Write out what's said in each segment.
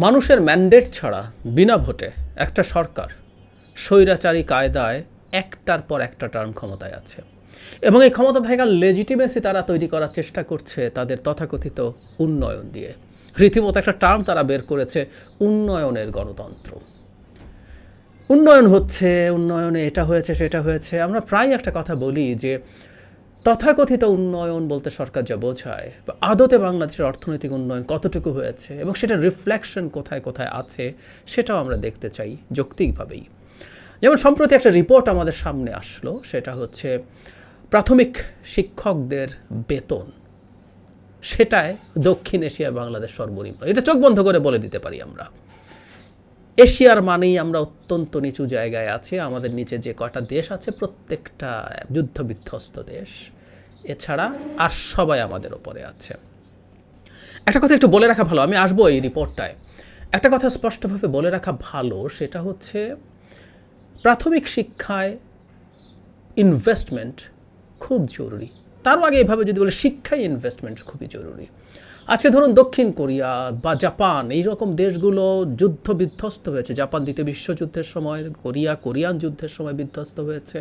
মানুষের ম্যান্ডেট ছাড়া বিনা ভোটে একটা সরকার স্বৈরাচারী কায়দায় একটার পর একটা টার্ম ক্ষমতায় আছে এবং এই ক্ষমতা থাকার লেজিটিমেসি তারা তৈরি করার চেষ্টা করছে তাদের তথাকথিত উন্নয়ন দিয়ে। রীতিমতো একটা টার্ম তারা বের করেছে, উন্নয়নের গণতন্ত্র। উন্নয়ন হচ্ছে, উন্নয়নে এটা হয়েছে সেটা হয়েছে। আমরা প্রায় একটা কথা বলি যে তথাকথিত উন্নয়ন বলতে সরকার যা বোঝায় বা আদতে বাংলাদেশের অর্থনৈতিক উন্নয়ন কতটুকু হয়েছে এবং সেটা রিফ্লেকশন কোথায় কোথায় আছে সেটাও আমরা দেখতে চাই যৌক্তিকভাবেই। যেমন সম্প্রতি একটা রিপোর্ট আমাদের সামনে আসলো, সেটা হচ্ছে প্রাথমিক শিক্ষকদের বেতন, সেটায় দক্ষিণ এশিয়া বাংলাদেশ সর্বনিম্ন। এটা চোখ বন্ধ করে বলে দিতে পারি আমরা। এশিয়ার মানেই আমরা অত্যন্ত নিচু জায়গায় আছি। আমাদের নিচে যে কয়টা দেশ আছে প্রত্যেকটা যুদ্ধবিধ্বস্ত দেশ, এছাড়া আর সবাই আমাদের ওপরে আছে। একটা কথা একটু বলে রাখা ভালো, আমি আসবো এই রিপোর্টটায়। একটা কথা স্পষ্টভাবে বলে রাখা ভালো, সেটা হচ্ছে প্রাথমিক শিক্ষায় ইনভেস্টমেন্ট খুব জরুরি। তারও আগে এভাবে যদি বলে শিক্ষায় ইনভেস্টমেন্ট খুবই জরুরি। আজকে ধরুন দক্ষিণ কোরিয়া বা জাপান, এইরকম দেশগুলো যুদ্ধ বিধ্বস্ত হয়েছে। জাপান দ্বিতীয় বিশ্বযুদ্ধের সময়, কোরিয়ান যুদ্ধের সময় বিধ্বস্ত হয়েছে।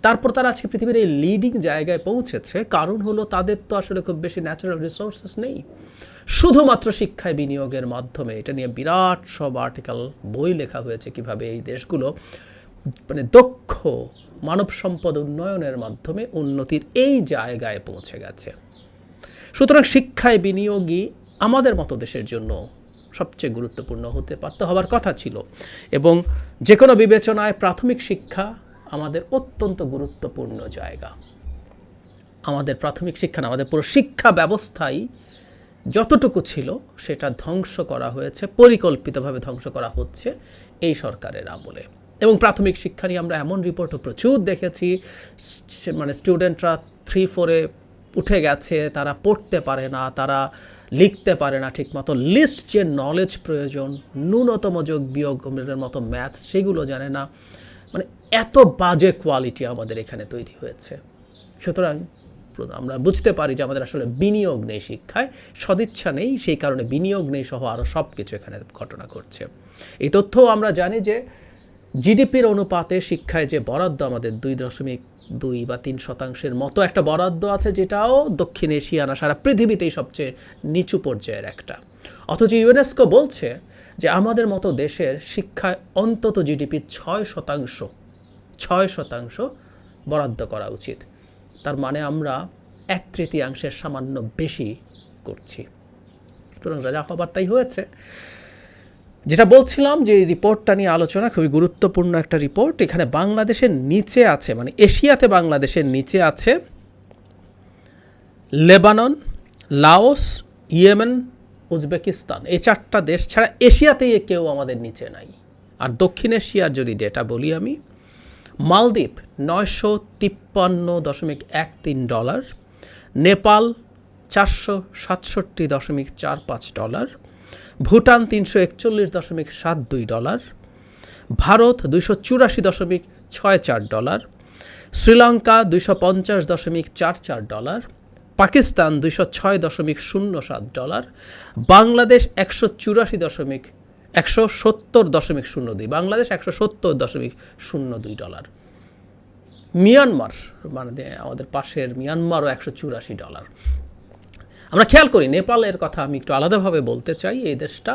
তারপর তারা আজকে পৃথিবীর এই লিডিং জায়গায় পৌঁছেছে। কারণ হলো তাদের তো আসলে খুব বেশি ন্যাচারাল রিসোর্সেস নেই, শুধুমাত্র শিক্ষায় বিনিয়োগের মাধ্যমে। এটা নিয়ে বিরাট সব আর্টিকেল, বই লেখা হয়েছে কিভাবে এই দেশগুলো মানে দক্ষ মানব সম্পদ উন্নয়নের মাধ্যমে উন্নতির এই জায়গায় পৌঁছে গেছে। সুতরাং শিক্ষায় বিনিয়োগই আমাদের মতো দেশের জন্য সবচেয়ে গুরুত্বপূর্ণ হওয়ার কথা ছিল। এবং যে কোনো বিবেচনায় প্রাথমিক শিক্ষা আমাদের অত্যন্ত গুরুত্বপূর্ণ জায়গা। আমাদের প্রাথমিক শিক্ষা না, আমাদের পুরো শিক্ষা ব্যবস্থাই যতটুকু ছিল সেটা ধ্বংস করা হয়েছে, পরিকল্পিতভাবে ধ্বংস করা হচ্ছে এই সরকারের আমলে। এবং প্রাথমিক শিক্ষা নিয়ে আমরা এমন রিপোর্টও প্রচুর দেখেছি, মানে স্টুডেন্টরা 3-4-এ উঠে গেছে, তারা পড়তে পারে না, তারা লিখতে পারে না ঠিকমতো, লিস্ট যে নলেজ প্রয়োজন, ন্যূনতম যোগ বিয়োগের মতো ম্যাথস, সেগুলো জানে না। মানে এত বাজে কোয়ালিটি আমাদের এখানে তৈরি হয়েছে। সুতরাং আমরা বুঝতে পারি যে আমাদের আসলে বিনিয়োগ নেই শিক্ষায়, সদিচ্ছা নেই, সেই কারণে বিনিয়োগ নেই সহ আরও সব কিছু এখানে ঘটনা ঘটছে। এই তথ্যও আমরা জানি যে জিডিপির অনুপাতে শিক্ষায় যে বরাদ্দ আমাদের 2.2 বা 3% মতো একটা বরাদ্দ আছে, যেটাও দক্ষিণ এশিয়া না সারা পৃথিবীতেই সবচেয়ে নিচু পর্যায়ের একটা। অথচ ইউনেস্কো বলছে যে আমাদের মতো দেশের শিক্ষায় অন্তত জিডিপির 6% বরাদ্দ করা উচিত। তার মানে আমরা 1/3 সামান্য বেশি করছি। সুতরাং যা হবার তাই হয়েছে। যেটা বলছিলাম যে এই রিপোর্টটা নিয়ে আলোচনা, খুবই গুরুত্বপূর্ণ একটা রিপোর্ট। এখানে বাংলাদেশের নিচে আছে, মানে এশিয়াতে বাংলাদেশের নিচে আছে লেবানন, লাওস, ইয়েমেন, উজবেকিস্তান। এই 4টা দেশ ছাড়া এশিয়াতেই কেউ আমাদের নিচে নাই। আর দক্ষিণ এশিয়ার যদি ডেটা বলি আমি, মালদ্বীপ $953.13, নেপাল $467.45, ভুটান $341.72, ভারত $284.64, শ্রীলঙ্কা $250.44, পাকিস্তান $206.07, বাংলাদেশ $170.02, বাংলাদেশ $170.02, মিয়ানমার মানে আমাদের পাশের মিয়ানমারও $184। আমরা খেয়াল করি, নেপালের কথা আমি একটু আলাদাভাবে বলতে চাই। এই দেশটা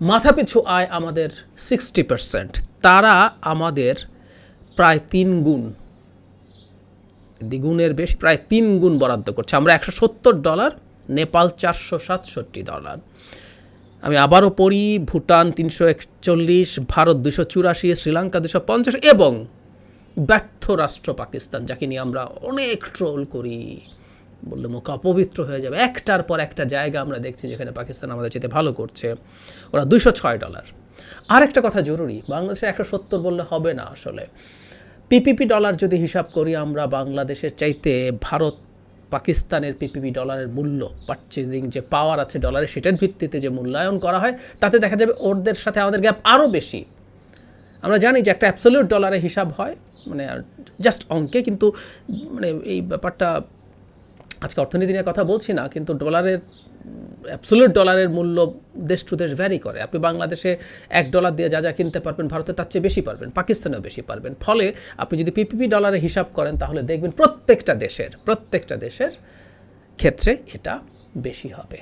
মাথাপিছু আয় আমাদের 60%, তারা আমাদের প্রায় 3 গুণ, দ্বিগুণের বেশি, প্রায় 3 গুণ বরাদ্দ করছে। আমরা $170, নেপাল $467। আমি আবারও পড়ি, ভুটান 341, ভারত 284, শ্রীলঙ্কা 250 এবং ব্যর্থ রাষ্ট্র পাকিস্তান, যাকে নিয়ে আমরা অনেক ট্রোল করি, বললে মুখ অপবিত্র হয়ে যাবে। একটার পর একটা জায়গা আমরা দেখছি যেখানে পাকিস্তান আমাদের চেয়ে ভালো করছে, ওরা $206। আর একটা কথা জরুরি, বাংলাদেশের 170 বললে হবে না। আসলে পিপিপি ডলার যদি হিসাব করি আমরা, বাংলাদেশের চাইতে ভারত পাকিস্তানের পিপিপি ডলারের মূল্য, পারচেজিং যে পাওয়ার আছে ডলারের, সেটার ভিত্তিতে যে মূল্যায়ন করা হয়, তাতে দেখা যাবে ওদের সাথে আমাদের গ্যাপ আরও বেশি। আমরা জানি যে একটা অ্যাবসলিউট ডলারে হিসাব হয়, মানে জাস্ট অঙ্কে, কিন্তু মানে এই ব্যাপারটা আজকে অর্থনীতি নিয়ে কথা বলছি না, কিন্তু ডলারের অ্যাবসোলিউট ডলারের মূল্য দেশ টু দেশ ভ্যারি করে। আপনি বাংলাদেশে $1 দিয়ে যা যা কিনতে পারবেন, ভারতে তার চেয়ে বেশি পারবেন, পাকিস্তানেও বেশি পারবেন। ফলে আপনি যদি পিপিপি ডলারে হিসাব করেন তাহলে দেখবেন প্রত্যেকটা দেশের ক্ষেত্রে এটা বেশি হবে।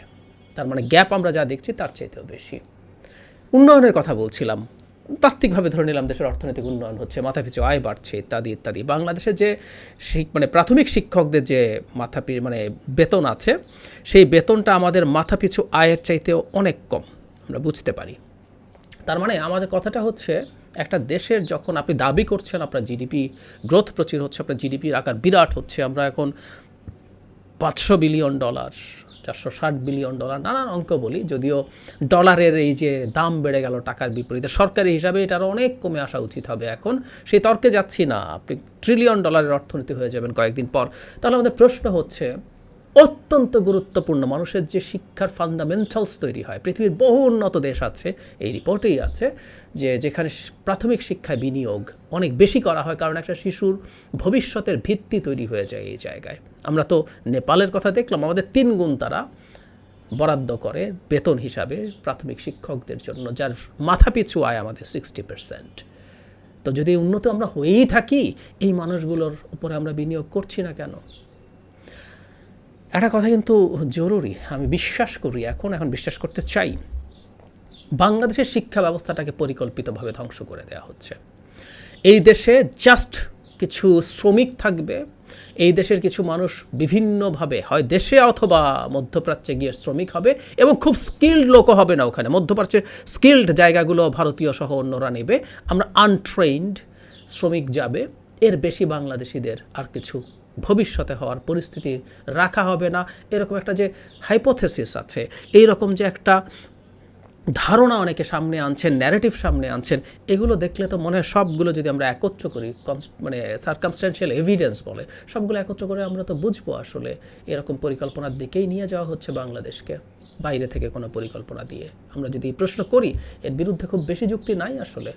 তার মানে গ্যাপ আমরা যা দেখছি তার চাইতেও বেশি। উন্নয়নের কথা বলছিলাম, তাত্ত্বিকভাবে ধরে নিলাম দেশের অর্থনৈতিক উন্নয়ন হচ্ছে, মাথাপিছু আয় বাড়ছে ইত্যাদি ইত্যাদি। বাংলাদেশে যে মানে প্রাথমিক শিক্ষকদের যে মানে বেতন আছে, সেই বেতনটা আমাদের মাথাপিছু আয়ের চাইতেও অনেক কম, আমরা বুঝতে পারি। তার মানে আমাদের কথাটা হচ্ছে, একটা দেশের যখন আপনি দাবি করছেন আপনার জিডিপি গ্রোথ প্রচুর হচ্ছে, আপনার জিডিপির আকার বিরাট হচ্ছে, আমরা এখন $500 বিলিয়ন, $460 বিলিয়ন, নানান অঙ্ক বলি, যদিও ডলারের এই যে দাম বেড়ে গেল টাকার বিপরীতে, সরকারি হিসাবে এটার অনেক কমে আসা উচিত হবে এখন, সেই তর্কে যাচ্ছি না। আপনি $1 ট্রিলিয়ন অর্থনীতি হয়ে যাবেন কয়েকদিন পর। তাহলে আমাদের প্রশ্ন হচ্ছে, অত্যন্ত গুরুত্বপূর্ণ মানুষের যে শিক্ষার ফান্ডামেন্টালস তৈরি হয়, পৃথিবীর বহু উন্নত দেশ আছে, এই রিপোর্টেই আছে, যে যেখানে প্রাথমিক শিক্ষায় বিনিয়োগ অনেক বেশি করা হয়, কারণ একটা শিশুর ভবিষ্যতের ভিত্তি তৈরি হয়ে যায় এই জায়গায়। আমরা তো নেপালের কথা দেখলাম, আমাদের 3 গুণ তারা বরাদ্দ করে বেতন হিসাবে প্রাথমিক শিক্ষকদের জন্য, যার মাথাপিছু আয় আমাদের 60%। তো যদি উন্নত আমরা হয়েই থাকি, এই মানুষগুলোর উপরে আমরা বিনিয়োগ করছি না কেন? একটা কথা কিন্তু জরুরি, আমি বিশ্বাস করি, এখন বিশ্বাস করতে চাই, বাংলাদেশের শিক্ষা ব্যবস্থাটাকে পরিকল্পিতভাবে ধ্বংস করে দেওয়া হচ্ছে। এই দেশে জাস্ট কিছু শ্রমিক থাকবে, এই দেশের কিছু মানুষ বিভিন্নভাবে হয় দেশে অথবা মধ্যপ্রাচ্যে গিয়ে শ্রমিক হবে, এবং খুব স্কিল্ড লোকও হবে না ওখানে। মধ্যপ্রাচ্যের স্কিল্ড জায়গাগুলো ভারতীয় সহ অন্যরা নেবে, আমরা আনট্রেইনড শ্রমিক যাবে। এর বেশি বাংলাদেশিদের আর কিছু ভবিষ্যতে হওয়ার পরিস্থিতি রাখা হবে না, এরকম একটা যে হাইপোথেসিস আছে, এইরকম যে একটা ধারণা অনেকে সামনে আনছেন, ন্যারেটিভ সামনে আনছেন, এগুলো দেখলে তো মনে হয় সবগুলো যদি আমরা একত্র করি, মানে সার্কামস্ট্যান্সিয়াল এভিডেন্স বলে, সবগুলো একত্র করে আমরা তো বুঝবো আসলে এরকম পরিকল্পনার দিকেই নিয়ে যাওয়া হচ্ছে বাংলাদেশকে, বাইরে থেকে কোনো পরিকল্পনা দিয়ে। আমরা যদি প্রশ্ন করি, এর বিরুদ্ধে খুব বেশি যুক্তি নাই আসলে।